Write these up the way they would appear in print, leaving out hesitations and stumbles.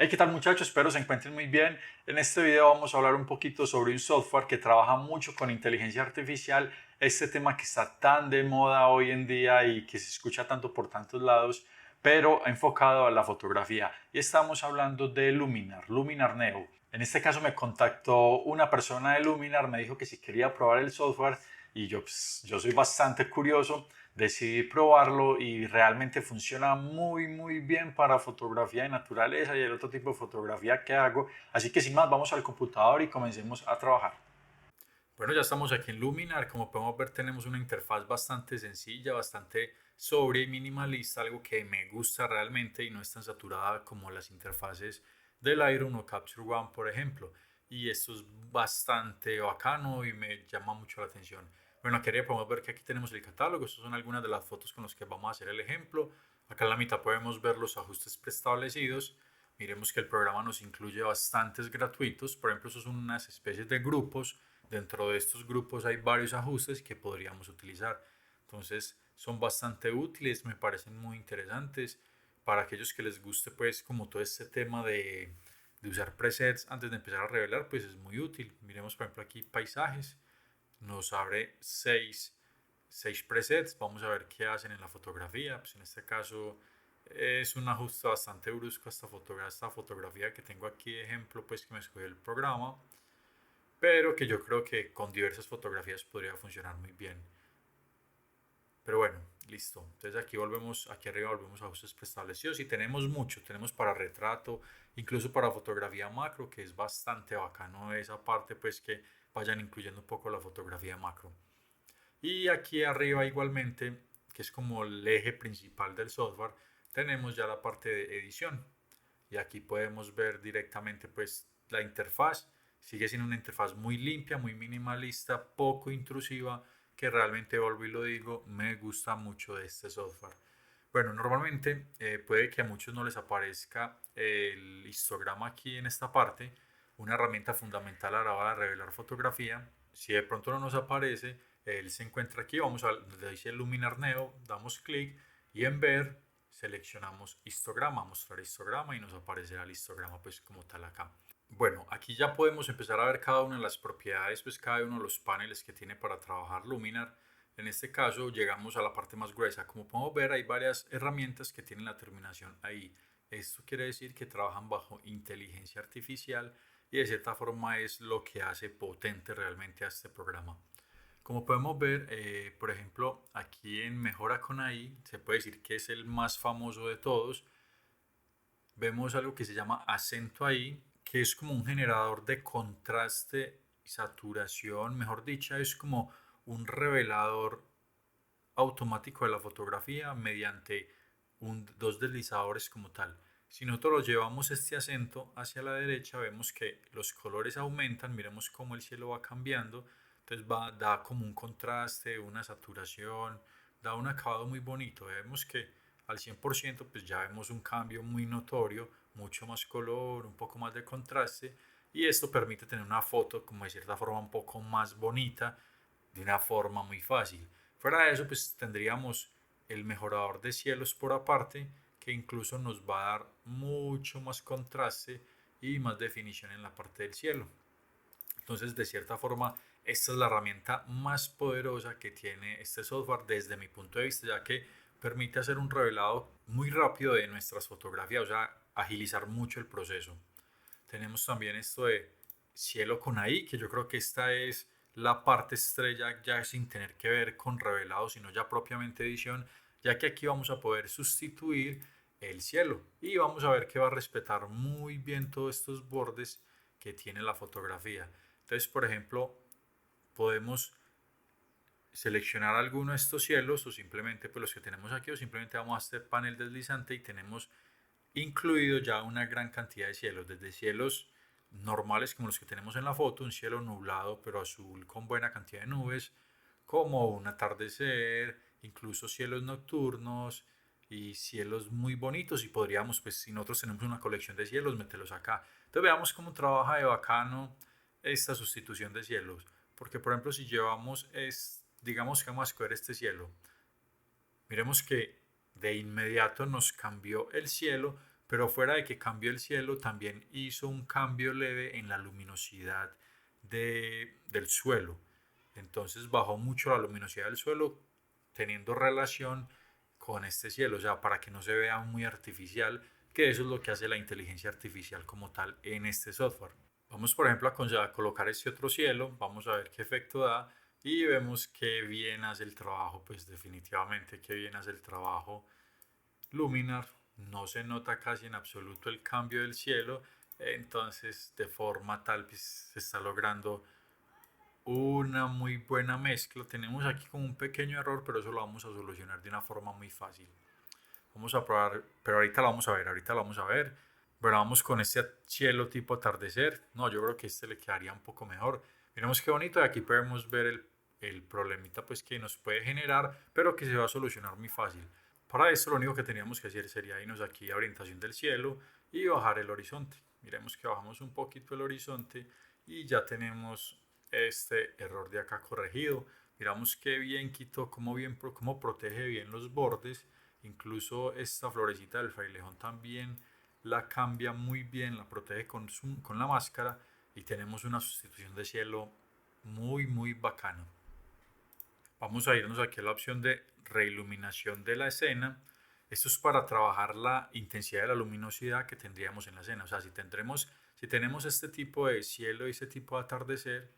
Hey, ¿qué tal muchachos? Espero se encuentren muy bien. En este video vamos a hablar un poquito sobre un software que trabaja mucho con inteligencia artificial, este tema que está tan de moda hoy en día y que se escucha tanto por tantos lados, pero enfocado a la fotografía. Y estamos hablando de Luminar, Luminar Neo. En este caso me contactó una persona de Luminar, me dijo que si quería probar el software y yo soy bastante curioso, decidí probarlo y realmente funciona muy bien para fotografía de naturaleza y el otro tipo de fotografía que hago. Así que sin más, vamos al computador y comencemos a trabajar. Bueno, ya estamos aquí en Luminar. Como podemos ver, tenemos una interfaz bastante sencilla, bastante sobria y minimalista, algo que me gusta realmente y no es tan saturada como las interfaces del Lightroom o Capture One, por ejemplo. Y esto es bastante bacano y me llama mucho la atención. Bueno, aquí arriba podemos ver que aquí tenemos el catálogo. Estas son algunas de las fotos con las que vamos a hacer el ejemplo. Acá en la mitad podemos ver los ajustes preestablecidos. Miremos que el programa nos incluye bastantes gratuitos. Por ejemplo, estos son unas especies de grupos. Dentro de estos grupos hay varios ajustes que podríamos utilizar. Entonces son bastante útiles, me parecen muy interesantes para aquellos que les guste pues como todo este tema de usar presets antes de empezar a revelar, pues es muy útil. Miremos por ejemplo aquí paisajes, nos abre seis presets, vamos a ver qué hacen en la fotografía. Pues en este caso es un ajuste bastante brusco a esta fotografía que tengo aquí de ejemplo, pues que me escogió el programa, pero que yo creo que con diversas fotografías podría funcionar muy bien. Pero bueno, listo. Entonces aquí volvemos, aquí arriba volvemos a ajustes preestablecidos y tenemos mucho, tenemos para retrato, incluso para fotografía macro, que es bastante bacano esa parte, pues que vayan incluyendo un poco la fotografía macro. Y aquí arriba igualmente, que es como el eje principal del software, tenemos ya la parte de edición. Y aquí podemos ver directamente pues la interfaz. Sigue siendo una interfaz muy limpia, muy minimalista, poco intrusiva, que realmente vuelvo y lo digo, me gusta mucho de este software. Bueno, normalmente puede que a muchos no les aparezca el histograma aquí en esta parte, una herramienta fundamental a la hora de revelar fotografía. Si de pronto no nos aparece, él se encuentra aquí, vamos a donde dice Luminar Neo, damos clic y en ver seleccionamos histograma, mostrar histograma y nos aparecerá el histograma pues como tal acá. Bueno, aquí ya podemos empezar a ver cada una de las propiedades, pues cada uno de los paneles que tiene para trabajar Luminar. En este caso llegamos a la parte más gruesa. Como podemos ver, hay varias herramientas que tienen la terminación ahí. Esto quiere decir que trabajan bajo inteligencia artificial y de cierta forma es lo que hace potente realmente a este programa. Como podemos ver, por ejemplo, aquí en Mejora con AI, se puede decir que es el más famoso de todos. Vemos algo que se llama acento AI, que es como un generador de contraste y saturación, mejor dicho, es como un revelador automático de la fotografía mediante dos deslizadores como tal. Si nosotros llevamos este acento hacia la derecha, vemos que los colores aumentan, miremos cómo el cielo va cambiando, entonces da como un contraste, una saturación, da un acabado muy bonito. Vemos que al 100% pues ya vemos un cambio muy notorio, mucho más color, un poco más de contraste, y esto permite tener una foto como de cierta forma un poco más bonita, de una forma muy fácil. Fuera de eso, pues tendríamos el mejorador de cielos por aparte, que incluso nos va a dar mucho más contraste y más definición en la parte del cielo. Entonces, de cierta forma, esta es la herramienta más poderosa que tiene este software desde mi punto de vista, ya que permite hacer un revelado muy rápido de nuestras fotografías, o sea, agilizar mucho el proceso. Tenemos también esto de cielo con AI, que yo creo que esta es la parte estrella ya sin tener que ver con revelado, sino ya propiamente edición, ya que aquí vamos a poder sustituir el cielo y vamos a ver que va a respetar muy bien todos estos bordes que tiene la fotografía. Entonces, por ejemplo, podemos seleccionar alguno de estos cielos o simplemente pues los que tenemos aquí o simplemente vamos a este panel deslizante y tenemos incluido ya una gran cantidad de cielos, desde cielos normales como los que tenemos en la foto, un cielo nublado pero azul con buena cantidad de nubes, como un atardecer, incluso cielos nocturnos y cielos muy bonitos y podríamos, pues si nosotros tenemos una colección de cielos, meterlos acá. Entonces veamos cómo trabaja de bacano esta sustitución de cielos, porque por ejemplo si llevamos, digamos que vamos a escoger este cielo, miremos que de inmediato nos cambió el cielo pero fuera de que cambió el cielo, también hizo un cambio leve en la luminosidad del suelo. Entonces bajó mucho la luminosidad del suelo teniendo relación con este cielo, o sea, para que no se vea muy artificial, que eso es lo que hace la inteligencia artificial como tal en este software. Vamos, por ejemplo, a colocar este otro cielo, vamos a ver qué efecto da y vemos que bien hace el trabajo, pues definitivamente que bien hace el trabajo Luminar. No se nota casi en absoluto el cambio del cielo, entonces de forma tal pues, se está logrando una muy buena mezcla. Tenemos aquí como un pequeño error, pero eso lo vamos a solucionar de una forma muy fácil. Vamos a probar, pero ahorita lo vamos a ver, ahorita lo vamos a ver. Bueno, vamos con este cielo tipo atardecer. No, yo creo que este le quedaría un poco mejor. Miremos qué bonito, y aquí podemos ver el problemita pues que nos puede generar, pero que se va a solucionar muy fácil. Para esto lo único que teníamos que hacer sería irnos aquí a orientación del cielo y bajar el horizonte. Miremos que bajamos un poquito el horizonte y ya tenemos este error de acá corregido. Miramos qué bien quitó, cómo protege bien los bordes. Incluso esta florecita del frailejón también la cambia muy bien, la protege con la máscara y tenemos una sustitución de cielo muy bacano. Vamos a irnos aquí a la opción de reiluminación de la escena. Esto es para trabajar la intensidad de la luminosidad que tendríamos en la escena. O sea, si tenemos este tipo de cielo y este tipo de atardecer,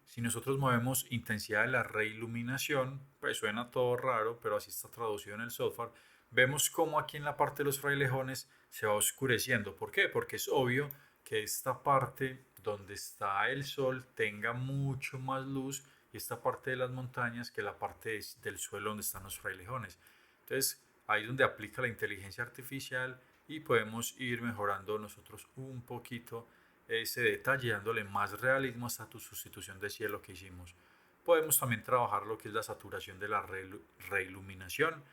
si nosotros movemos intensidad de la reiluminación, pues suena todo raro, pero así está traducido en el software. Vemos cómo aquí en la parte de los frailejones se va oscureciendo. ¿Por qué? Porque es obvio que esta parte donde está el sol tenga mucho más luz y esta parte de las montañas que la parte del suelo donde están los frailejones. Entonces ahí es donde aplica la inteligencia artificial y podemos ir mejorando nosotros un poquito ese detalle, dándole más realismo hasta tu sustitución de cielo que hicimos. Podemos también trabajar lo que es la saturación de la reiluminación,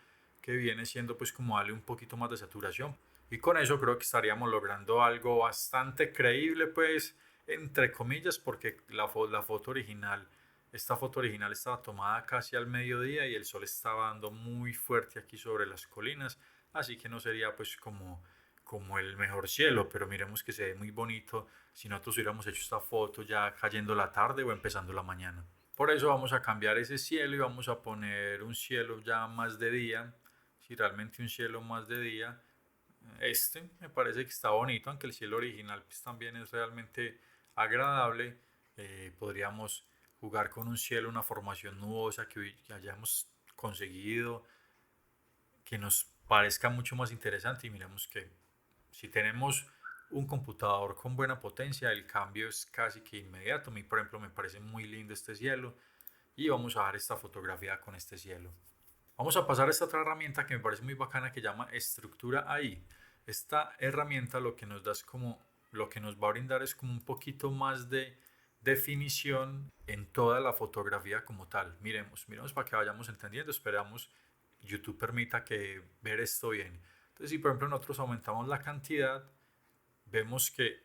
que viene siendo pues como darle un poquito más de saturación. Y con eso creo que estaríamos logrando algo bastante creíble, pues, entre comillas, porque la foto original, esta foto original estaba tomada casi al mediodía y el sol estaba dando muy fuerte aquí sobre las colinas, así que no sería pues como el mejor cielo, pero miremos que se ve muy bonito si nosotros hubiéramos hecho esta foto ya cayendo la tarde o empezando la mañana. Por eso vamos a cambiar ese cielo y vamos a poner un cielo ya más de día, si realmente un cielo más de día. Este me parece que está bonito, aunque el cielo original pues, también es realmente agradable. Podríamos jugar con un cielo, una formación nubosa que hayamos conseguido, que nos parezca mucho más interesante y miremos que si tenemos un computador con buena potencia, el cambio es casi que inmediato. A mí, por ejemplo, me parece muy lindo este cielo y vamos a dar esta fotografía con este cielo. Vamos a pasar a esta otra herramienta que me parece muy bacana que llama Estructura AI. Esta herramienta lo que nos da es como, lo que nos va a brindar es como un poquito más de definición en toda la fotografía como tal. Miremos para que vayamos entendiendo. Esperamos YouTube permita que ver esto bien. Entonces, si por ejemplo nosotros aumentamos la cantidad, vemos que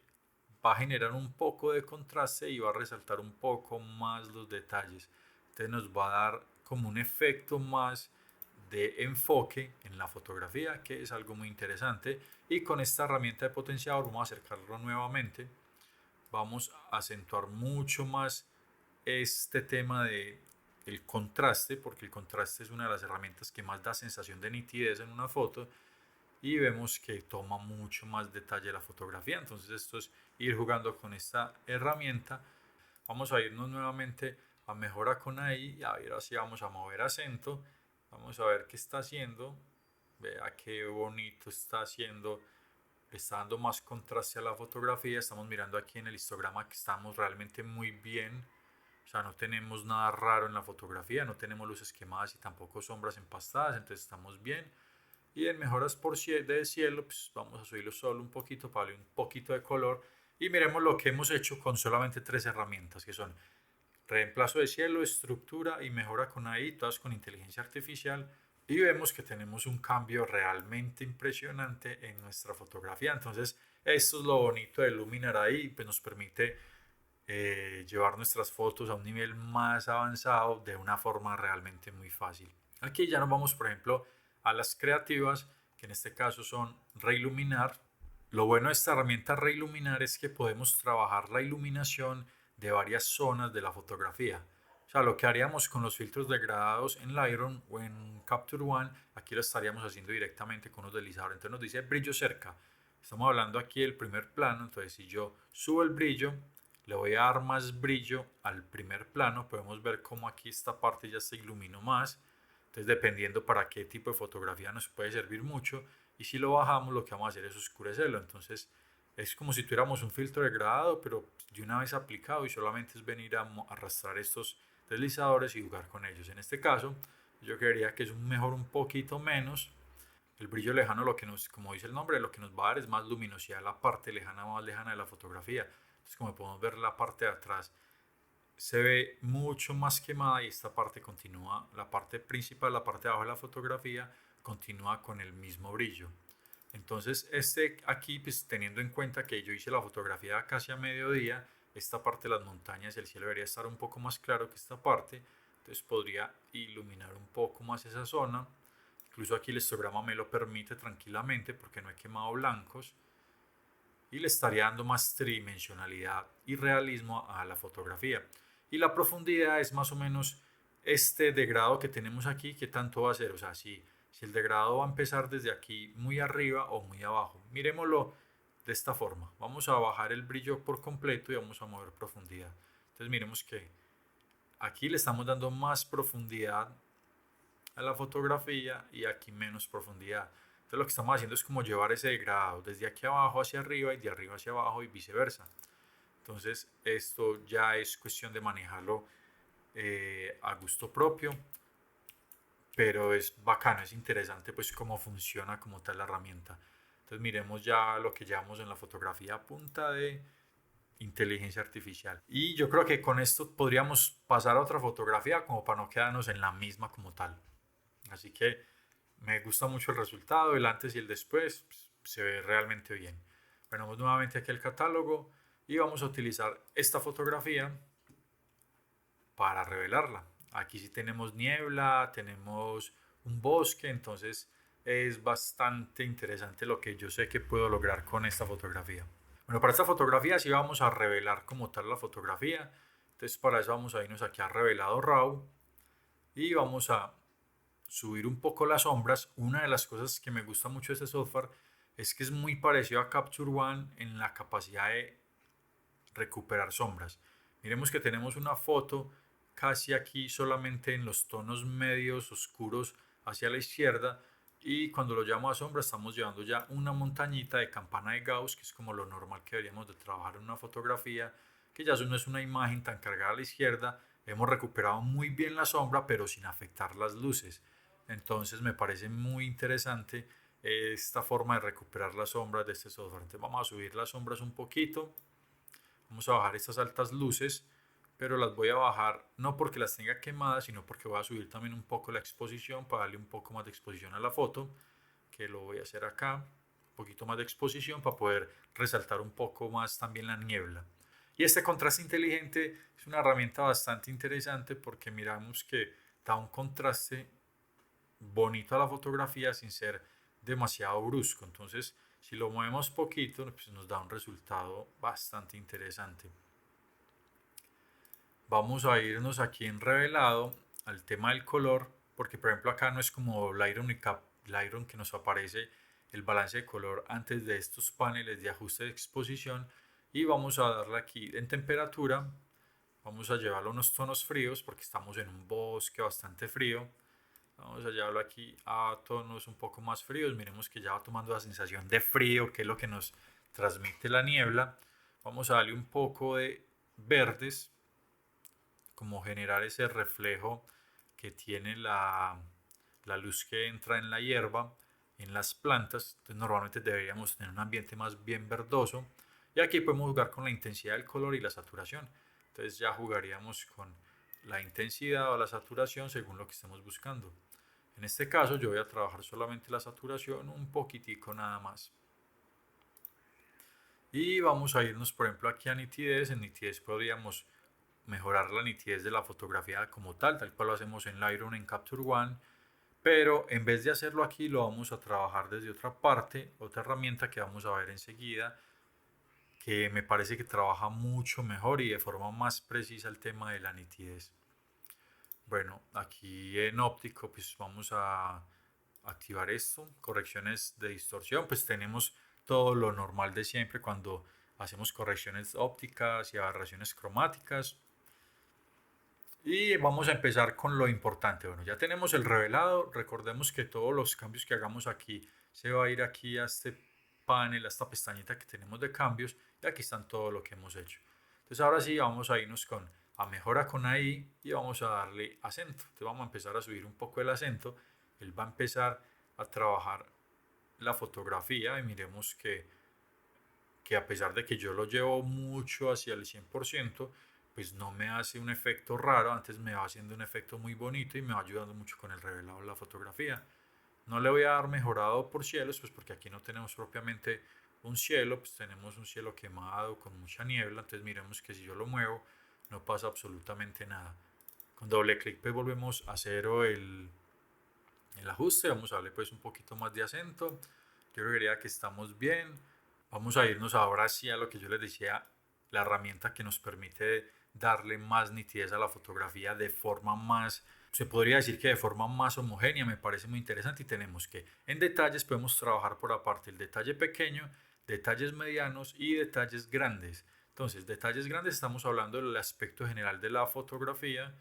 va a generar un poco de contraste y va a resaltar un poco más los detalles. Entonces nos va a dar como un efecto más de enfoque en la fotografía, que es algo muy interesante. Y con esta herramienta de potenciador vamos a acercarlo nuevamente. Vamos a acentuar mucho más este tema de el contraste, porque el contraste es una de las herramientas que más da sensación de nitidez en una foto y vemos que toma mucho más detalle la fotografía. Entonces esto es ir jugando con esta herramienta. Vamos a irnos nuevamente a mejora con AI y a ver así vamos a mover acento. Vamos a ver qué está haciendo. Vea qué bonito está haciendo. Le está dando más contraste a la fotografía. Estamos mirando aquí en el histograma que estamos realmente muy bien. O sea, no tenemos nada raro en la fotografía, no tenemos luces quemadas y tampoco sombras empastadas, entonces estamos bien. Y en mejoras de cielo, pues vamos a subirlo solo un poquito para darle un poquito de color. Y miremos lo que hemos hecho con solamente tres herramientas, que son reemplazo de cielo, estructura y mejora con AI, todas con inteligencia artificial. Y vemos que tenemos un cambio realmente impresionante en nuestra fotografía. Entonces, esto es lo bonito de Luminar AI, pues nos permite llevar nuestras fotos a un nivel más avanzado de una forma realmente muy fácil. Aquí ya nos vamos, por ejemplo, a las creativas, que en este caso son reiluminar. Lo bueno de esta herramienta Reiluminar es que podemos trabajar la iluminación de varias zonas de la fotografía. O sea, lo que haríamos con los filtros degradados en Lightroom o en Capture One, aquí lo estaríamos haciendo directamente con unos deslizadores. Entonces nos dice brillo cerca. Estamos hablando aquí del primer plano, entonces si yo subo el brillo, le voy a dar más brillo al primer plano, podemos ver cómo aquí esta parte ya se iluminó más. Entonces, dependiendo para qué tipo de fotografía nos puede servir mucho. Y si lo bajamos, lo que vamos a hacer es oscurecerlo. Entonces, es como si tuviéramos un filtro degradado, pero de una vez aplicado, y solamente es venir a arrastrar estos deslizadores y jugar con ellos. En este caso, yo creería que es mejor un poquito menos. El brillo lejano, lo que nos, como dice el nombre, lo que nos va a dar es más luminosidad, la parte lejana, más lejana de la fotografía. Entonces, como podemos ver, la parte de atrás se ve mucho más quemada y esta parte continúa, la parte principal, la parte de abajo de la fotografía, continúa con el mismo brillo. Entonces, aquí, pues teniendo en cuenta que yo hice la fotografía casi a mediodía, esta parte de las montañas y el cielo debería estar un poco más claro que esta parte, entonces podría iluminar un poco más esa zona. Incluso aquí el histograma me lo permite tranquilamente porque no he quemado blancos y le estaría dando más tridimensionalidad y realismo a la fotografía. Y la profundidad es más o menos este degrado que tenemos aquí, que tanto va a ser, o sea, si el degrado va a empezar desde aquí muy arriba o muy abajo. Miremoslo de esta forma. Vamos a bajar el brillo por completo y vamos a mover profundidad. Entonces miremos que aquí le estamos dando más profundidad a la fotografía y aquí menos profundidad. Entonces lo que estamos haciendo es como llevar ese degradado desde aquí abajo hacia arriba y de arriba hacia abajo y viceversa. Entonces esto ya es cuestión de manejarlo a gusto propio, pero es bacano, es interesante pues cómo funciona como tal la herramienta. Entonces miremos ya lo que llevamos en la fotografía a punta de inteligencia artificial. Y yo creo que con esto podríamos pasar a otra fotografía como para no quedarnos en la misma como tal. Así que me gusta mucho el resultado, el antes y el después, pues, se ve realmente bien. Bueno, vamos nuevamente aquí al catálogo y vamos a utilizar esta fotografía para revelarla. Aquí sí tenemos niebla, tenemos un bosque, entonces es bastante interesante lo que yo sé que puedo lograr con esta fotografía. Bueno, para esta fotografía sí vamos a revelar como tal la fotografía. Entonces para eso vamos a irnos aquí a revelado RAW y vamos a subir un poco las sombras. Una de las cosas que me gusta mucho de este software es que es muy parecido a Capture One en la capacidad de recuperar sombras. Miremos que tenemos una foto casi aquí solamente en los tonos medios oscuros hacia la izquierda y cuando lo llamo a sombra estamos llevando ya una montañita de campana de Gauss, que es como lo normal que deberíamos de trabajar en una fotografía, que ya no es una imagen tan cargada a la izquierda. Hemos recuperado muy bien la sombra pero sin afectar las luces. Entonces me parece muy interesante esta forma de recuperar las sombras de este software. Entonces vamos a subir las sombras un poquito. Vamos a bajar estas altas luces, pero las voy a bajar no porque las tenga quemadas, sino porque voy a subir también un poco la exposición para darle un poco más de exposición a la foto, que lo voy a hacer acá, un poquito más de exposición para poder resaltar un poco más también la niebla. Y este contraste inteligente es una herramienta bastante interesante porque miramos que da un contraste bonito a la fotografía sin ser demasiado brusco. Entonces, si lo movemos poquito, pues nos da un resultado bastante interesante. Vamos a irnos aquí en revelado al tema del color, porque por ejemplo acá no es como Lightroom que nos aparece el balance de color antes de estos paneles de ajuste de exposición, y vamos a darle aquí en temperatura. Vamos a llevarlo a unos tonos fríos porque estamos en un bosque bastante frío. Vamos a llevarlo aquí a tonos un poco más fríos. Miremos que ya va tomando la sensación de frío, que es lo que nos transmite la niebla. Vamos a darle un poco de verdes, como generar ese reflejo que tiene la luz que entra en la hierba, en las plantas. Entonces normalmente deberíamos tener un ambiente más bien verdoso. Y aquí podemos jugar con la intensidad del color y la saturación. Entonces ya jugaríamos con la intensidad o la saturación según lo que estemos buscando. En este caso yo voy a trabajar solamente la saturación un poquitico nada más. Y vamos a irnos por ejemplo aquí a nitidez. En nitidez podríamos mejorar la nitidez de la fotografía como tal cual lo hacemos en Lightroom, en Capture One. pero en vez de hacerlo aquí lo vamos a trabajar desde otra parte, otra herramienta que vamos a ver enseguida, que me parece que trabaja mucho mejor y de forma más precisa el tema de la nitidez. Bueno, aquí en óptico pues vamos a activar esto, correcciones de distorsión, pues tenemos todo lo normal de siempre cuando hacemos correcciones ópticas y aberraciones cromáticas. Y vamos a empezar con lo importante. Bueno, ya tenemos el revelado. Recordemos que todos los cambios que hagamos aquí se va a ir aquí a este panel, a esta pestañita que tenemos de cambios. Y aquí están todo lo que hemos hecho. Entonces ahora sí vamos a irnos con a mejora con AI y vamos a darle acento. Entonces vamos a empezar a subir un poco el acento. Él va a empezar a trabajar la fotografía y miremos que a pesar de que yo lo llevo mucho hacia el 100%, pues no me hace un efecto raro, antes me va haciendo un efecto muy bonito y me va ayudando mucho con el revelado de la fotografía. No le voy a dar mejorado por cielos, pues porque aquí no tenemos propiamente un cielo, pues tenemos un cielo quemado con mucha niebla, entonces miremos que si yo lo muevo no pasa absolutamente nada. Con doble clic pues volvemos a cero el ajuste, vamos a darle pues un poquito más de acento, yo creería que estamos bien. Vamos a irnos ahora sí a lo que yo les decía, la herramienta que nos permite darle más nitidez a la fotografía de forma más, se podría decir que de forma más homogénea, me parece muy interesante y tenemos que en detalles podemos trabajar por aparte el detalle pequeño, detalles medianos y detalles grandes. Entonces, detalles grandes estamos hablando del aspecto general de la fotografía,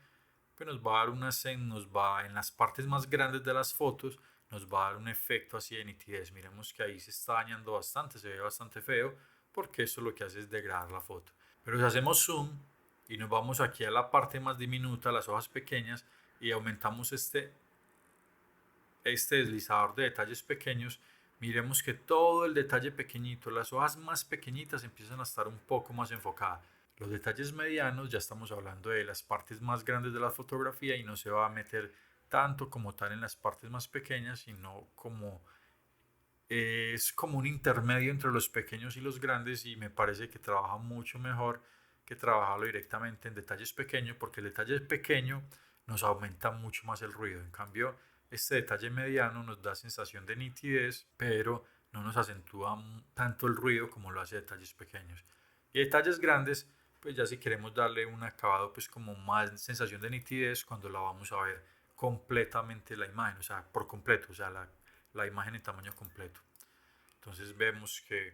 que nos va a dar nos va en las partes más grandes de las fotos, nos va a dar un efecto así de nitidez. Miremos que ahí se está dañando bastante, se ve bastante feo, porque eso lo que hace es degradar la foto. Pero si hacemos zoom y nos vamos aquí a la parte más diminuta, las hojas pequeñas, y aumentamos este deslizador de detalles pequeños, miremos que todo el detalle pequeñito, las hojas más pequeñitas empiezan a estar un poco más enfocadas. Los detalles medianos ya estamos hablando de las partes más grandes de la fotografía y no se va a meter tanto como tal en las partes más pequeñas, sino como es como un intermedio entre los pequeños y los grandes y me parece que trabaja mucho mejor que trabajarlo directamente en detalles pequeños porque el detalle pequeño nos aumenta mucho más el ruido. En cambio, este detalle mediano nos da sensación de nitidez, pero no nos acentúa tanto el ruido como lo hace detalles pequeños. Y detalles grandes, pues ya si queremos darle un acabado pues como más sensación de nitidez cuando la vamos a ver completamente la imagen, o sea, por completo, o sea, la imagen en tamaño completo. Entonces vemos que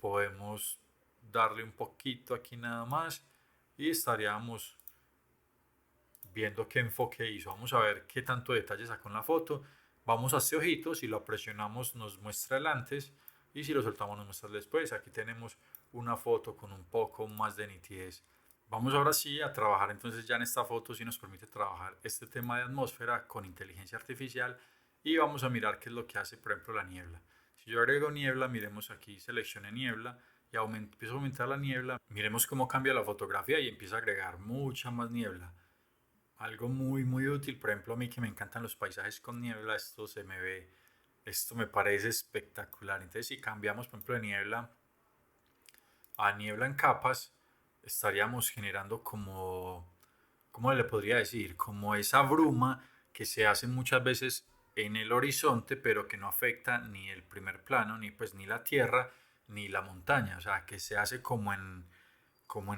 podemos darle un poquito aquí nada más y estaríamos viendo qué enfoque hizo. Vamos a ver qué tanto detalle sacó en la foto. Vamos a este ojito, si lo presionamos nos muestra el antes y si lo soltamos nos muestra el después. Aquí tenemos una foto con un poco más de nitidez. Vamos ahora sí a trabajar, entonces ya en esta foto sí nos permite trabajar este tema de atmósfera con inteligencia artificial y vamos a mirar qué es lo que hace, por ejemplo, la niebla. Si yo agrego niebla, miremos aquí, seleccione niebla y empiezo a aumentar la niebla. Miremos cómo cambia la fotografía y empieza a agregar mucha más niebla. Algo muy útil, por ejemplo, a mí que me encantan los paisajes con niebla, esto me parece espectacular. Entonces, si cambiamos, por ejemplo, de niebla a niebla en capas, estaríamos generando como, ¿cómo le podría decir? Como esa bruma que se hace muchas veces en el horizonte, pero que no afecta ni el primer plano, ni pues ni la tierra, ni la montaña. O sea, que se hace como en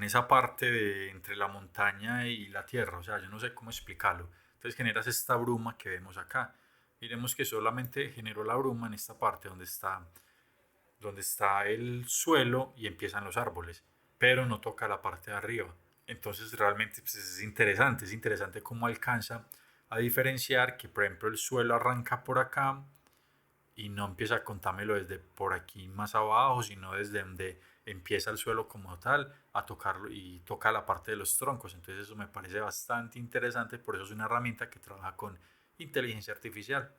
esa parte de entre la montaña y la tierra. O sea, yo no sé cómo explicarlo. Entonces generas esta bruma que vemos acá. Miremos que solamente generó la bruma en esta parte donde está el suelo y empiezan los árboles, pero no toca la parte de arriba. Entonces realmente pues, es interesante cómo alcanza a diferenciar que por ejemplo el suelo arranca por acá y no empieza a contármelo desde por aquí más abajo, sino desde donde empieza el suelo como tal a tocarlo y toca la parte de los troncos. Entonces eso me parece bastante interesante, por eso es una herramienta que trabaja con inteligencia artificial.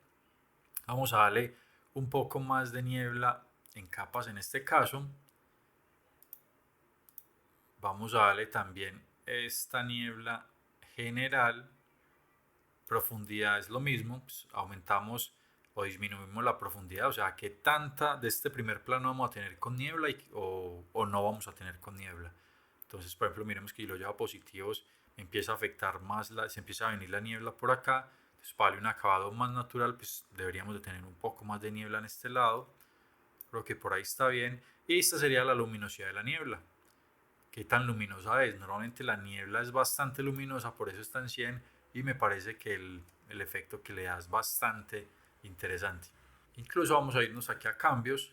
Vamos a darle un poco más de niebla en capas en este caso. Vamos a darle también esta niebla general. Profundidad es lo mismo, pues aumentamos o disminuimos la profundidad, o sea, qué tanta de este primer plano vamos a tener con niebla o no vamos a tener con niebla. Entonces, por ejemplo, miremos que si lo llevo a positivos, empieza a afectar más, se empieza a venir la niebla por acá. Pues para darle un acabado más natural, pues deberíamos de tener un poco más de niebla en este lado. Creo que por ahí está bien. Y esta sería la luminosidad de la niebla. ¿Qué tan luminosa es? Normalmente la niebla es bastante luminosa, por eso está en 100 y me parece que el efecto que le da es bastante interesante. Incluso vamos a irnos aquí a cambios,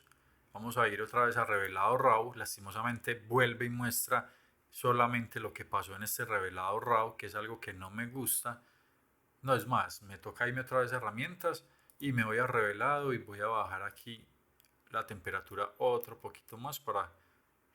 vamos a ir otra vez a revelado RAW, lastimosamente vuelve y muestra solamente lo que pasó en este revelado RAW, que es algo que no me gusta. No es más, me toca irme otra vez a herramientas y me voy a revelado y voy a bajar aquí la temperatura otro poquito más para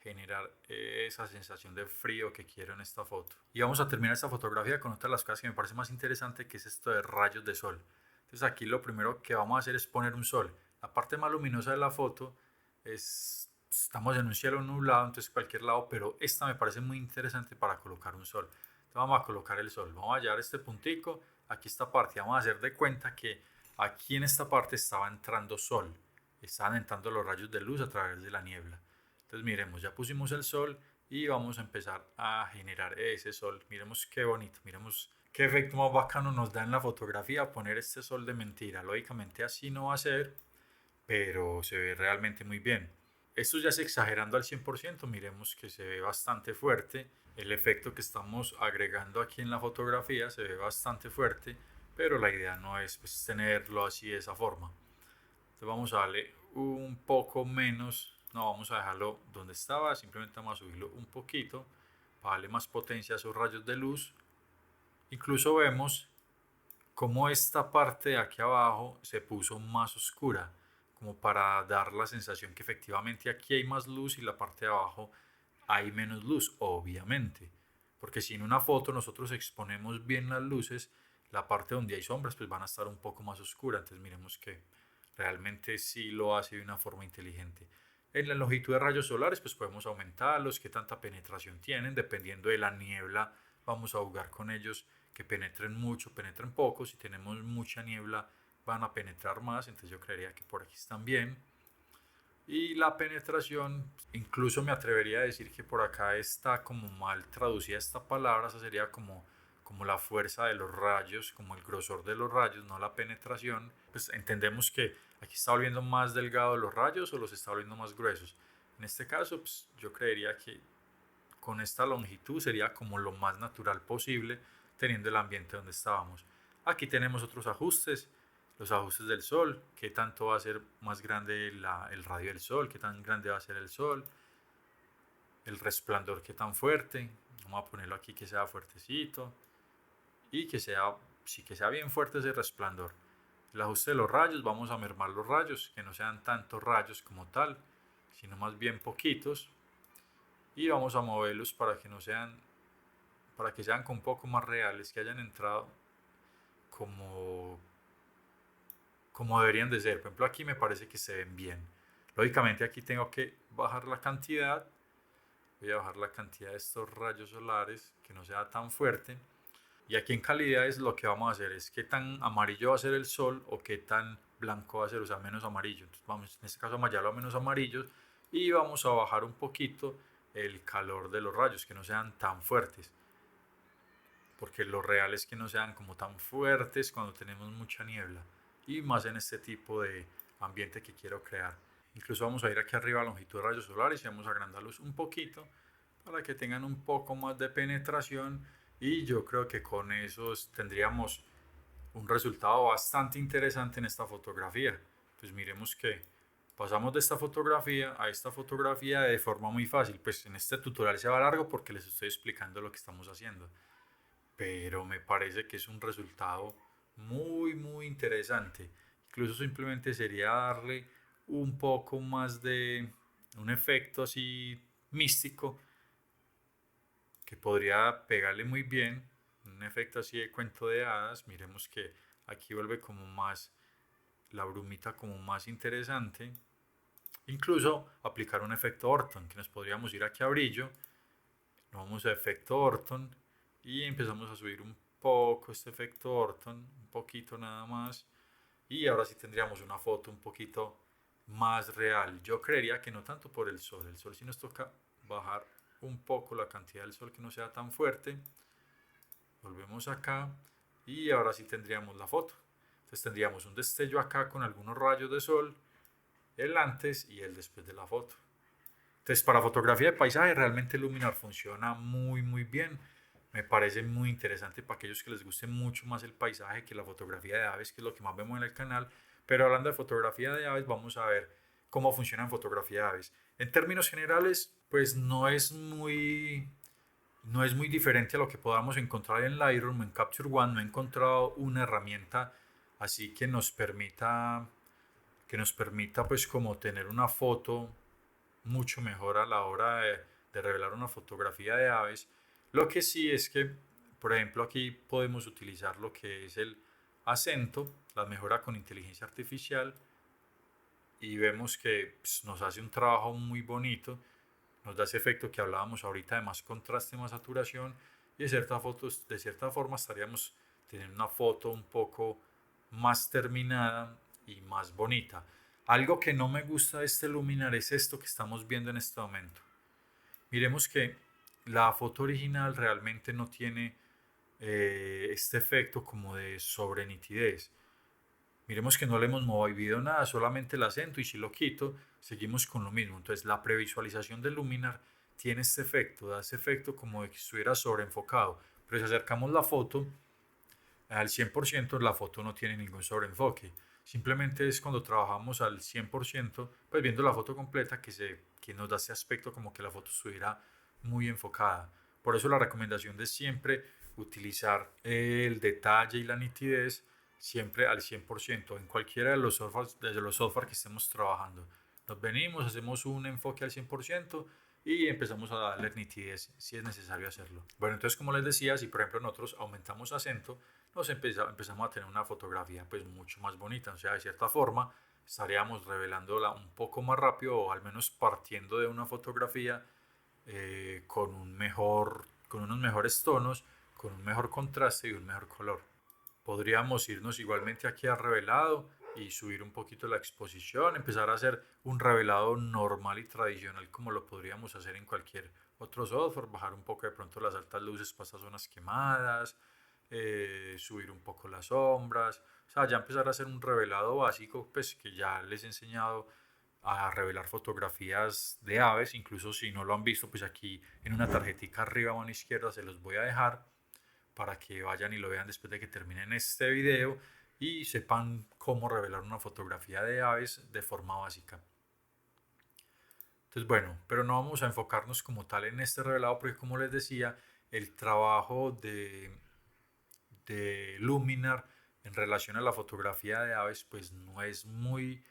generar esa sensación de frío que quiero en esta foto. Y vamos a terminar esta fotografía con otra de las cosas que me parece más interesante, que es esto de rayos de sol. Entonces aquí lo primero que vamos a hacer es poner un sol. La parte más luminosa de la foto es, estamos en un cielo nublado, entonces cualquier lado, pero esta me parece muy interesante para colocar un sol. Entonces vamos a colocar el sol, vamos a hallar este puntico, aquí esta parte, vamos a hacer de cuenta que aquí en esta parte estaba entrando sol, estaban entrando los rayos de luz a través de la niebla. Entonces miremos, ya pusimos el sol y vamos a empezar a generar ese sol. Miremos qué bonito, miremos qué efecto más bacano nos da en la fotografía poner este sol de mentira. Lógicamente así no va a ser, pero se ve realmente muy bien. Esto ya es exagerando al 100%, miremos que se ve bastante fuerte. El efecto que estamos agregando aquí en la fotografía se ve bastante fuerte, pero la idea no es pues, tenerlo así de esa forma. Entonces vamos a darle un poco menos, no vamos a dejarlo donde estaba, simplemente vamos a subirlo un poquito para darle más potencia a esos rayos de luz. Incluso vemos cómo esta parte de aquí abajo se puso más oscura, como para dar la sensación que efectivamente aquí hay más luz y la parte de abajo hay menos luz, obviamente. Porque si en una foto nosotros exponemos bien las luces, la parte donde hay sombras pues van a estar un poco más oscura. Entonces miremos que realmente sí lo hace de una forma inteligente. En la longitud de rayos solares pues podemos aumentarlos, qué tanta penetración tienen, dependiendo de la niebla vamos a jugar con ellos, que penetren mucho, penetren poco. Si tenemos mucha niebla van a penetrar más, entonces yo creería que por aquí están bien. Y la penetración, incluso me atrevería a decir que por acá está como mal traducida esta palabra, esa sería como la fuerza de los rayos, como el grosor de los rayos, no la penetración. Pues entendemos que aquí está volviendo más delgado los rayos o los está volviendo más gruesos. En este caso, pues, yo creería que con esta longitud sería como lo más natural posible, teniendo el ambiente donde estábamos. Aquí tenemos otros ajustes, los ajustes del sol, qué tanto va a ser más grande el radio del sol, qué tan grande va a ser el sol, el resplandor, qué tan fuerte. Vamos a ponerlo aquí que sea fuertecito y que sea, sí, que sea bien fuerte ese resplandor. El ajuste de los rayos, vamos a mermar los rayos, que no sean tantos rayos como tal, sino más bien poquitos. Y vamos a moverlos para que no sean, para que sean un poco más reales, que hayan entrado como, como deberían de ser. Por ejemplo, aquí me parece que se ven bien. Lógicamente aquí tengo que bajar la cantidad. Voy a bajar la cantidad de estos rayos solares, que no sea tan fuerte. Y aquí en calidades lo que vamos a hacer es qué tan amarillo va a ser el sol o qué tan blanco va a ser, o sea, menos amarillo. Entonces vamos en este caso a amarrarlo a menos amarillos y vamos a bajar un poquito el calor de los rayos, que no sean tan fuertes. Porque lo real es que no sean como tan fuertes cuando tenemos mucha niebla. Y más en este tipo de ambiente que quiero crear. Incluso vamos a ir aquí arriba a longitud de rayos solares y vamos a agrandarlos un poquito para que tengan un poco más de penetración y yo creo que con eso tendríamos un resultado bastante interesante en esta fotografía. Pues miremos que pasamos de esta fotografía a esta fotografía de forma muy fácil. Pues en este tutorial se va largo porque les estoy explicando lo que estamos haciendo, pero me parece que es un resultado muy interesante. Incluso simplemente sería darle un poco más de un efecto así místico que podría pegarle muy bien, un efecto así de cuento de hadas. Miremos que aquí vuelve como más la brumita como más interesante. Incluso aplicar un efecto Orton, que nos podríamos ir aquí a brillo, nos vamos a efecto Orton y empezamos a subir un poco este efecto Orton, un poquito nada más, y ahora sí tendríamos una foto un poquito más real. Yo creería que no tanto por el sol sí nos toca bajar un poco la cantidad del sol, que no sea tan fuerte. Volvemos acá y ahora sí tendríamos la foto. Entonces tendríamos un destello acá con algunos rayos de sol, el antes y el después de la foto. Entonces, para fotografía de paisaje, realmente Luminar funciona muy bien. Me parece muy interesante para aquellos que les guste mucho más el paisaje que la fotografía de aves, que es lo que más vemos en el canal. Pero hablando de fotografía de aves, vamos a ver cómo funciona en fotografía de aves. En términos generales, pues no es muy diferente a lo que podamos encontrar en Lightroom, en Capture One. No he encontrado una herramienta así que nos permita pues como tener una foto mucho mejor a la hora de revelar una fotografía de aves. Lo que sí es que, por ejemplo, aquí podemos utilizar lo que es el acento, la mejora con inteligencia artificial, y vemos que pues, nos hace un trabajo muy bonito, nos da ese efecto que hablábamos ahorita de más contraste, más saturación, y de cierta forma estaríamos teniendo una foto un poco más terminada y más bonita. Algo que no me gusta de este Luminar es esto que estamos viendo en este momento. Miremos que la foto original realmente no tiene este efecto como de sobrenitidez. Miremos que no le hemos movido nada, solamente el acento, y si lo quito, seguimos con lo mismo. Entonces la previsualización del Luminar tiene este efecto, da ese efecto como de que estuviera sobreenfocado. Pero si acercamos la foto al 100%, la foto no tiene ningún sobreenfoque. Simplemente es cuando trabajamos al 100%, pues viendo la foto completa, que nos da ese aspecto como que la foto estuviera muy enfocada. Por eso la recomendación de siempre utilizar el detalle y la nitidez siempre al 100% en cualquiera de los software que estemos trabajando. Nos venimos, hacemos un enfoque al 100% y empezamos a darle nitidez si es necesario hacerlo. Bueno, entonces como les decía, si por ejemplo nosotros aumentamos acento, empezamos a tener una fotografía pues mucho más bonita. O sea, de cierta forma estaríamos revelándola un poco más rápido, o al menos partiendo de una fotografía con unos mejores tonos, con un mejor contraste y un mejor color. Podríamos irnos igualmente aquí a revelado y subir un poquito la exposición, empezar a hacer un revelado normal y tradicional como lo podríamos hacer en cualquier otro software, bajar un poco de pronto las altas luces para estas zonas quemadas, subir un poco las sombras, o sea, ya empezar a hacer un revelado básico, pues que ya les he enseñado a revelar fotografías de aves. Incluso si no lo han visto, pues aquí en una tarjetita arriba a mano izquierda se los voy a dejar para que vayan y lo vean después de que terminen este video y sepan cómo revelar una fotografía de aves de forma básica. Entonces, bueno, pero no vamos a enfocarnos como tal en este revelado, porque como les decía, el trabajo de Luminar en relación a la fotografía de aves pues no es muy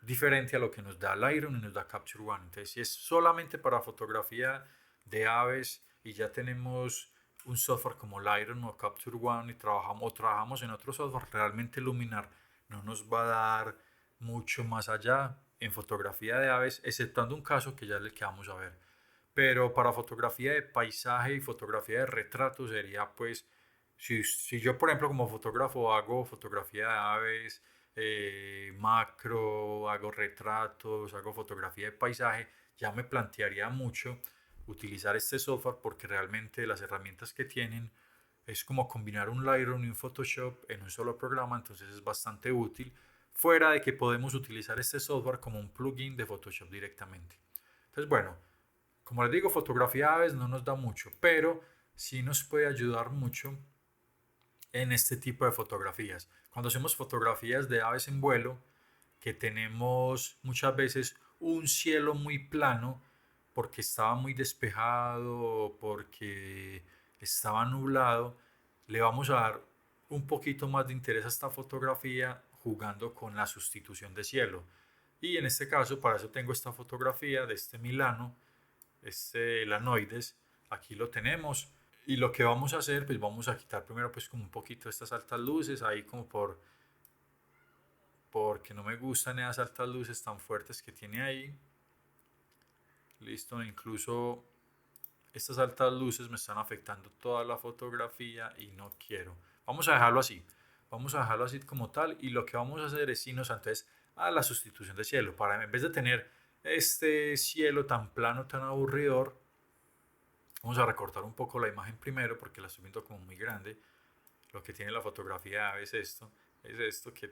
diferente a lo que nos da Lightroom y nos da Capture One. Entonces, si es solamente para fotografía de aves y ya tenemos un software como Lightroom o Capture One y trabajamos en otro software, realmente Luminar no nos va a dar mucho más allá en fotografía de aves, exceptuando un caso que ya es el que vamos a ver. Pero para fotografía de paisaje y fotografía de retrato sería pues, si yo por ejemplo como fotógrafo hago fotografía de aves, macro, hago retratos, hago fotografía de paisaje, ya me plantearía mucho utilizar este software, porque realmente las herramientas que tienen es como combinar un Lightroom y un Photoshop en un solo programa. Entonces es bastante útil, fuera de que podemos utilizar este software como un plugin de Photoshop directamente. Entonces, bueno, como les digo, fotografía de aves no nos da mucho, pero sí nos puede ayudar mucho en este tipo de fotografías. Cuando hacemos fotografías de aves en vuelo, que tenemos muchas veces un cielo muy plano porque estaba muy despejado, porque estaba nublado, le vamos a dar un poquito más de interés a esta fotografía jugando con la sustitución de cielo. Y en este caso, para eso tengo esta fotografía de este Milano, este Lanoides. Aquí lo tenemos. Y lo que vamos a hacer, pues vamos a quitar primero pues como un poquito estas altas luces, ahí como porque no me gustan esas altas luces tan fuertes que tiene ahí. Listo, incluso estas altas luces me están afectando toda la fotografía y no quiero. Vamos a dejarlo así. Vamos a dejarlo así como tal, y lo que vamos a hacer es irnos entonces a la sustitución de cielo. Para en vez de tener este cielo tan plano, tan aburridor, vamos a recortar un poco la imagen primero porque la estoy viendo como muy grande. Lo que tiene la fotografía de ave es esto que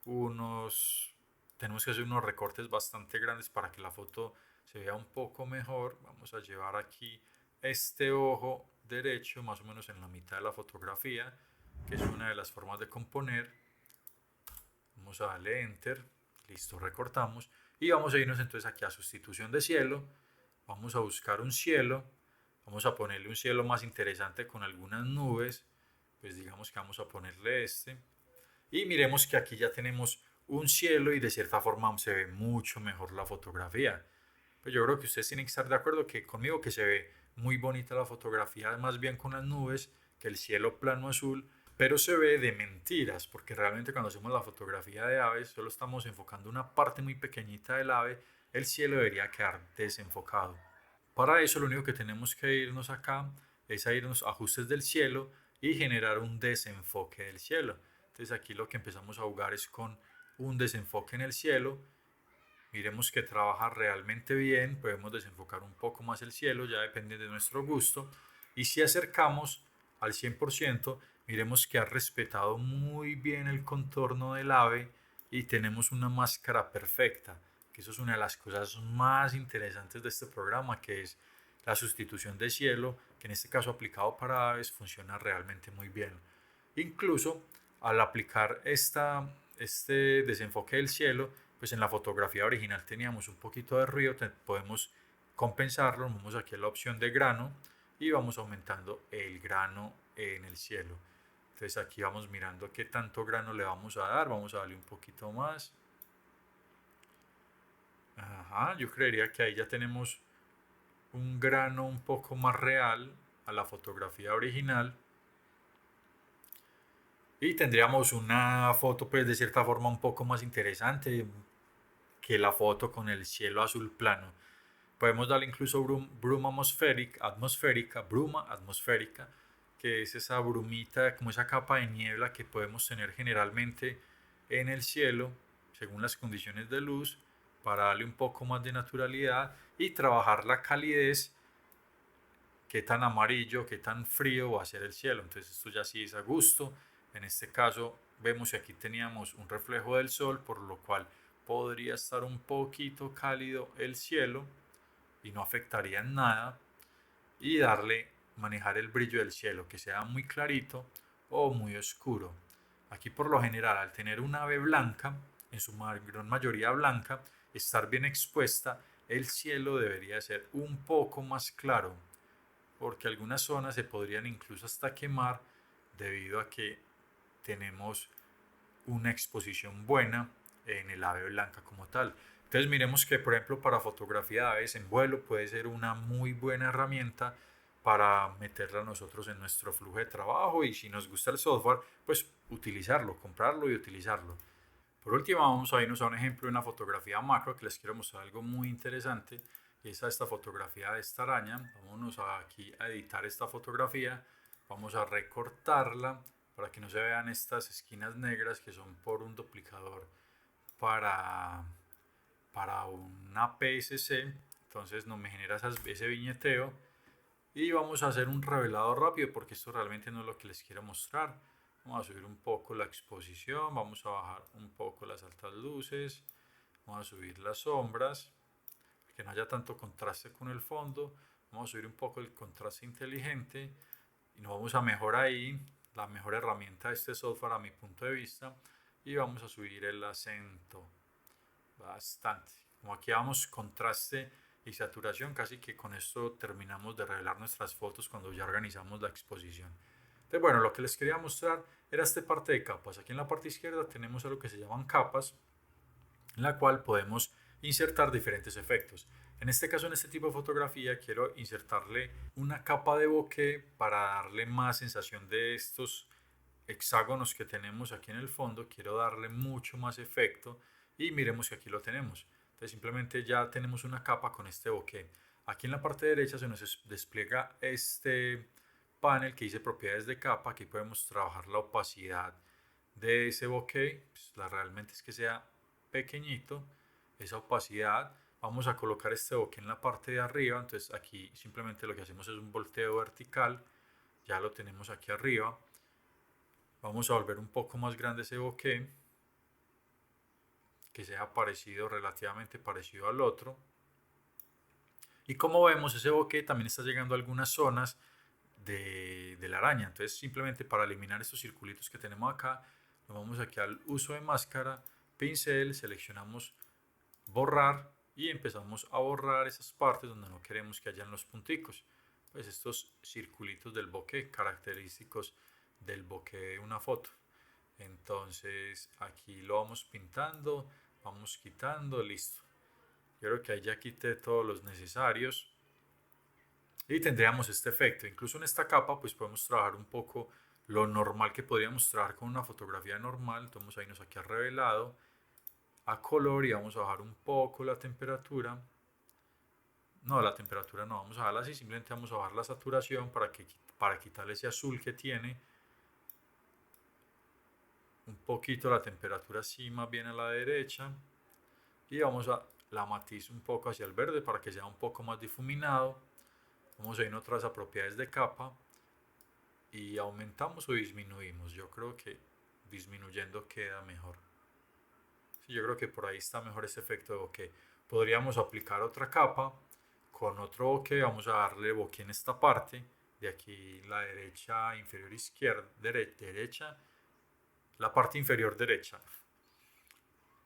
unos, tenemos que hacer unos recortes bastante grandes para que la foto se vea un poco mejor. Vamos a llevar aquí este ojo derecho más o menos en la mitad de la fotografía, que es una de las formas de componer. Vamos a darle enter, listo, recortamos y vamos a irnos entonces aquí a sustitución de cielo. Vamos a buscar un cielo, vamos a ponerle un cielo más interesante con algunas nubes, pues digamos que vamos a ponerle este. Y miremos que aquí ya tenemos un cielo y de cierta forma se ve mucho mejor la fotografía. Pues yo creo que ustedes tienen que estar de acuerdo conmigo que se ve muy bonita la fotografía, más bien con las nubes, que el cielo plano azul, pero se ve de mentiras, porque realmente cuando hacemos la fotografía de aves solo estamos enfocando una parte muy pequeñita del ave, el cielo debería quedar desenfocado. Para eso lo único que tenemos que irnos acá es a irnos a ajustes del cielo y generar un desenfoque del cielo. Entonces aquí lo que empezamos a jugar es con un desenfoque en el cielo. Miremos que trabaja realmente bien, podemos desenfocar un poco más el cielo, ya depende de nuestro gusto. Y si acercamos al 100%, miremos que ha respetado muy bien el contorno del ave y tenemos una máscara perfecta, que eso es una de las cosas más interesantes de este programa, que es la sustitución de cielo, que en este caso aplicado para aves funciona realmente muy bien. Incluso al aplicar este desenfoque del cielo, pues en la fotografía original teníamos un poquito de ruido, podemos compensarlo, vamos aquí a la opción de grano y vamos aumentando el grano en el cielo. Entonces aquí vamos mirando qué tanto grano le vamos a dar, vamos a darle un poquito más. Ajá, yo creería que ahí ya tenemos un grano un poco más real a la fotografía original. Y tendríamos una foto pues de cierta forma un poco más interesante que la foto con el cielo azul plano. Podemos darle incluso bruma atmosférica, que es esa brumita, como esa capa de niebla que podemos tener generalmente en el cielo, según las condiciones de luz, para darle un poco más de naturalidad y trabajar la calidez, qué tan amarillo, qué tan frío va a ser el cielo. Entonces esto ya sí es a gusto. En este caso vemos que aquí teníamos un reflejo del sol, por lo cual podría estar un poquito cálido el cielo y no afectaría en nada. Y manejar el brillo del cielo, que sea muy clarito o muy oscuro. Aquí por lo general, al tener una ave blanca, en su gran mayoría blanca, estar bien expuesta, el cielo debería ser un poco más claro, porque algunas zonas se podrían incluso hasta quemar debido a que tenemos una exposición buena en el ave blanca como tal. Entonces miremos que por ejemplo para fotografía de aves en vuelo puede ser una muy buena herramienta para meterla nosotros en nuestro flujo de trabajo y si nos gusta el software pues utilizarlo, comprarlo y utilizarlo. Por último vamos a irnos a un ejemplo de una fotografía macro que les quiero mostrar algo muy interesante y es esta fotografía de esta araña. Vámonos aquí a editar esta fotografía, vamos a recortarla para que no se vean estas esquinas negras que son por un duplicador para, para una PSC, entonces no me genera ese viñeteo y vamos a hacer un revelado rápido porque esto realmente no es lo que les quiero mostrar. Vamos a subir un poco la exposición, vamos a bajar un poco las altas luces, vamos a subir las sombras, que no haya tanto contraste con el fondo, vamos a subir un poco el contraste inteligente y nos vamos a mejorar ahí, la mejor herramienta de este software a mi punto de vista, y vamos a subir el acento bastante. Como aquí vamos contraste y saturación, casi que con esto terminamos de revelar nuestras fotos cuando ya organizamos la exposición. Entonces, bueno, lo que les quería mostrar era esta parte de capas. Aquí en la parte izquierda tenemos algo que se llaman capas, en la cual podemos insertar diferentes efectos. En este caso, en este tipo de fotografía, quiero insertarle una capa de bokeh para darle más sensación de estos hexágonos que tenemos aquí en el fondo. Quiero darle mucho más efecto y miremos que aquí lo tenemos. Entonces simplemente ya tenemos una capa con este bokeh. Aquí en la parte derecha se nos despliega este panel que dice propiedades de capa. Aquí podemos trabajar la opacidad de ese bokeh. Pues realmente es que sea pequeñito esa opacidad. Vamos a colocar este bokeh en la parte de arriba. Entonces aquí simplemente lo que hacemos es un volteo vertical. Ya lo tenemos aquí arriba. Vamos a volver un poco más grande ese bokeh, que sea parecido, relativamente parecido al otro. Y como vemos, ese bokeh también está llegando a algunas zonas de la araña. Entonces, simplemente para eliminar estos circulitos que tenemos acá, nos vamos aquí al uso de máscara, pincel, seleccionamos borrar y empezamos a borrar esas partes donde no queremos que hayan los punticos. Pues estos circulitos del bokeh característicos del bokeh de una foto. Entonces aquí lo vamos pintando, vamos quitando, listo. Yo creo que ahí ya quité todos los necesarios y tendríamos este efecto. Incluso en esta capa pues podemos trabajar un poco lo normal que podríamos trabajar con una fotografía normal. Entonces ahí nos aquí a revelado, a color y vamos a bajar un poco la temperatura. No, la temperatura no, vamos a bajarla así, simplemente vamos a bajar la saturación para quitarle ese azul que tiene. Un poquito la temperatura así más bien a la derecha. Y vamos a la matiz un poco hacia el verde para que sea un poco más difuminado. Vamos a ir a otras propiedades de capa y aumentamos o disminuimos. Yo creo que disminuyendo queda mejor. Sí, yo creo que por ahí está mejor este efecto de bokeh. Podríamos aplicar otra capa con otro bokeh. Vamos a darle bokeh en esta parte. De aquí la derecha inferior izquierda, derecha, la parte inferior derecha.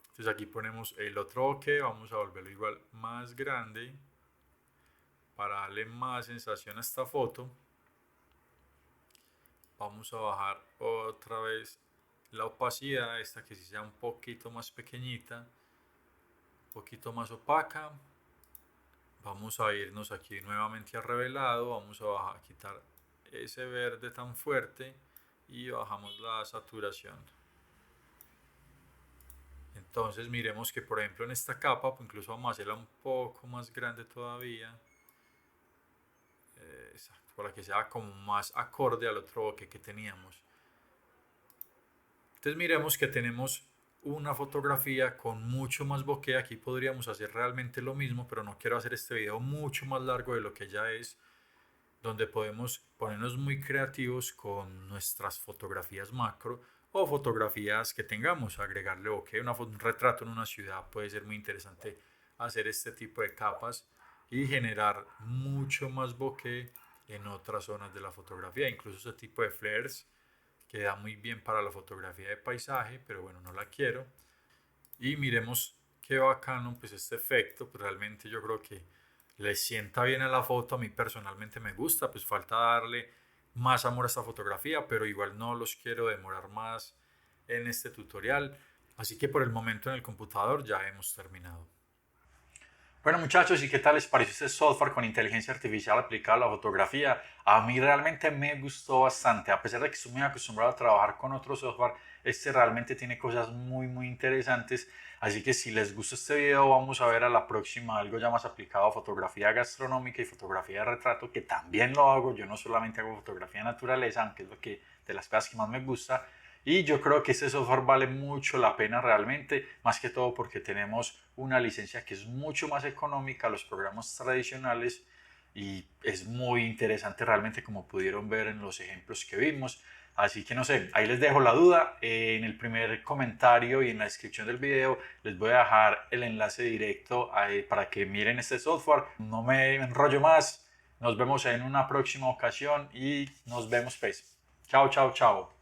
Entonces aquí ponemos el otro bokeh. Vamos a volverlo igual más grande para darle más sensación a esta foto. Vamos a bajar otra vez la opacidad, esta que sí sea un poquito más pequeñita, un poquito más opaca. Vamos a irnos aquí nuevamente a revelado, vamos a quitar ese verde tan fuerte y bajamos la saturación. Entonces miremos que por ejemplo en esta capa, pues incluso vamos a hacerla un poco más grande todavía. Exacto, para que sea como más acorde al otro bokeh que teníamos. Entonces miremos que tenemos una fotografía con mucho más bokeh. Aquí podríamos hacer realmente lo mismo, pero no quiero hacer este video mucho más largo de lo que ya es, donde podemos ponernos muy creativos con nuestras fotografías macro o fotografías que tengamos, agregarle bokeh, un retrato en una ciudad puede ser muy interesante hacer este tipo de capas y generar mucho más bokeh en otras zonas de la fotografía, incluso este tipo de flares queda muy bien para la fotografía de paisaje, pero bueno, no la quiero. Y miremos qué bacano, pues este efecto, pues realmente yo creo que le sienta bien a la foto, a mí personalmente me gusta, pues falta darle más amor a esta fotografía, pero igual no los quiero demorar más en este tutorial, así que por el momento en el computador ya hemos terminado. Bueno muchachos, ¿y qué tal les pareció este software con inteligencia artificial aplicada a la fotografía? A mí realmente me gustó bastante, a pesar de que estoy muy acostumbrado a trabajar con otro software, este realmente tiene cosas muy interesantes, así que si les gustó este video vamos a ver a la próxima algo ya más aplicado a fotografía gastronómica y fotografía de retrato, que también lo hago, yo no solamente hago fotografía de naturaleza, aunque es lo que, de las cosas que más me gusta, y yo creo que este software vale mucho la pena realmente, más que todo porque tenemos una licencia que es mucho más económica a los programas tradicionales y es muy interesante realmente como pudieron ver en los ejemplos que vimos. Así que no sé, ahí les dejo la duda. En el primer comentario y en la descripción del video les voy a dejar el enlace directo para que miren este software. No me enrollo más. Nos vemos en una próxima ocasión y nos vemos pues. Chao.